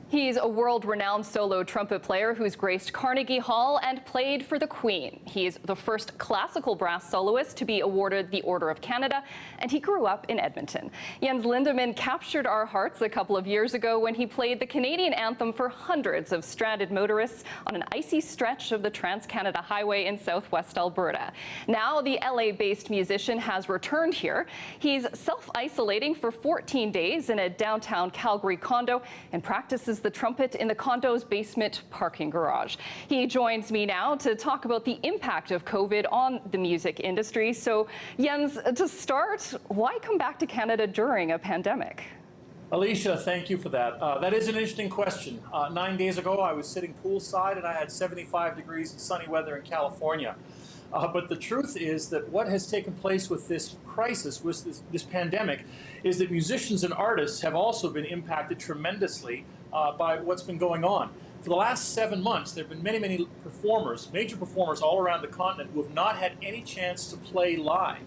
He's a world-renowned solo trumpet player who's graced Carnegie Hall and played for the Queen. He's the first classical brass soloist to be awarded the Order of Canada, and he grew up in Edmonton. Jens Lindemann captured our hearts a couple of years ago when he played the Canadian anthem for hundreds of stranded motorists on an icy stretch of the Trans-Canada Highway in southwest Alberta. Now, the LA-based musician has returned here. He's self-isolating for 14 days in a downtown Calgary condo and practices the trumpet in the condo's basement parking garage. He joins me now to talk about the impact of COVID on the music industry. So, Jens, to start, why come back to Canada during a pandemic? Alicia, thank you for that. That is an interesting question. 9 days ago, I was sitting poolside and I had 75 degrees and sunny weather in California. But the truth is that what has taken place with this crisis, with this pandemic, is that musicians and artists have also been impacted tremendously by what's been going on. For the last 7 months, there have been many performers, major performers all around the continent who have not had any chance to play live.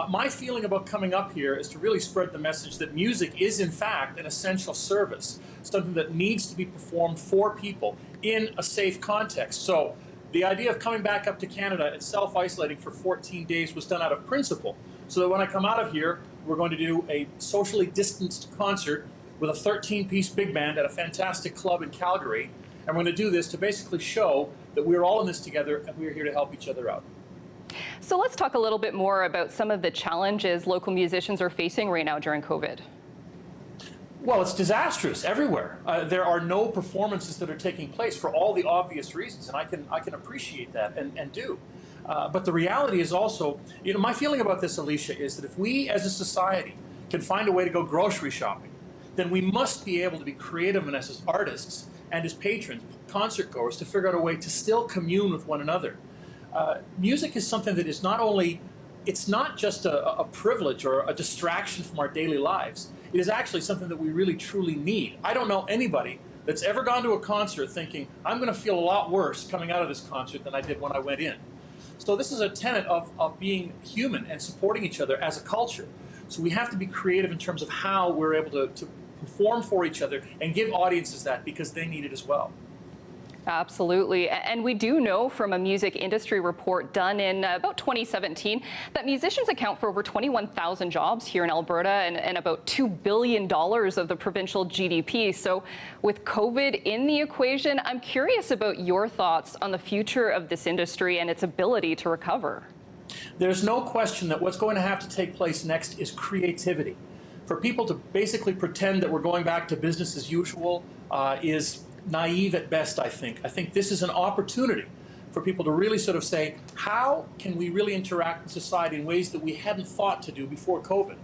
My feeling about coming up here is to really spread the message that music is in fact an essential service, something that needs to be performed for people in a safe context. So the idea of coming back up to Canada and self-isolating for 14 days was done out of principle, so that when I come out of here, we're going to do a socially distanced concert with a 13-piece big band at a fantastic club in Calgary. And we're going to do this to basically show that we're all in this together and we're here to help each other out. So let's talk a little bit more about some of the challenges local musicians are facing right now during COVID. Well, it's disastrous everywhere. There are no performances that are taking place for all the obvious reasons, and I can appreciate that and do. But the reality is also, my feeling about this, Alicia, is that if we as a society can find a way to go grocery shopping, then we must be able to be creative and as artists and as patrons, concert goers, to figure out a way to still commune with one another. Music is something that is not only, it's not just a privilege or a distraction from our daily lives. It is actually something that we really truly need. I don't know anybody that's ever gone to a concert thinking, I'm going to feel a lot worse coming out of this concert than I did when I went in. So this is a tenet of being human and supporting each other as a culture. So we have to be creative in terms of how we're able to perform for each other and give audiences that, because they need it as well. Absolutely. And we do know from a music industry report done in about 2017 that musicians account for over 21,000 jobs here in Alberta and about $2 billion of the provincial GDP. So with COVID in the equation, I'm curious about your thoughts on the future of this industry and its ability to recover. There's no question that what's going to have to take place next is creativity. For people to basically pretend that we're going back to business as usual is naive at best, I think. I think this is an opportunity for people to really sort of say, how can we really interact with society in ways that we hadn't thought to do before COVID?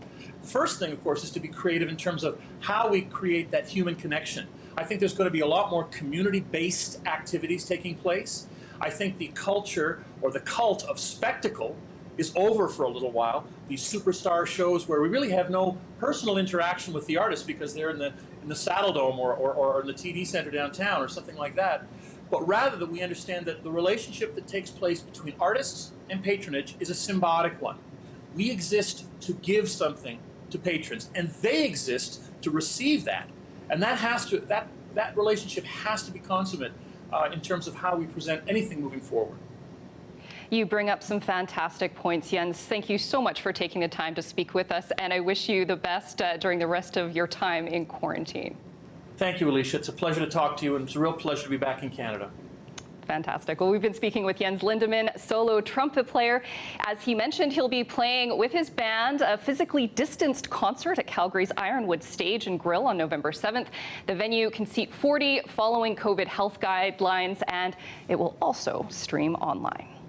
The first thing, of course, is to be creative in terms of how we create that human connection. I think there's going to be a lot more community-based activities taking place. I think the culture or the cult of spectacle is over for a little while. These superstar shows where we really have no personal interaction with the artist because they're in the Saddle Dome or in the TD Center downtown or something like that. But rather that we understand that the relationship that takes place between artists and patronage is a symbiotic one. We exist to give something to patrons, and they exist to receive that. And that relationship has to be consummate in terms of how we present anything moving forward. You bring up some fantastic points, Jens. Thank you so much for taking the time to speak with us, and I wish you the best during the rest of your time in quarantine. Thank you, Alicia. It's a pleasure to talk to you, and it's a real pleasure to be back in Canada. Fantastic. Well, we've been speaking with Jens Lindemann, solo trumpet player. As he mentioned, he'll be playing with his band a physically distanced concert at Calgary's Ironwood Stage and Grill on November 7th. The venue can seat 40 following COVID health guidelines, and it will also stream online.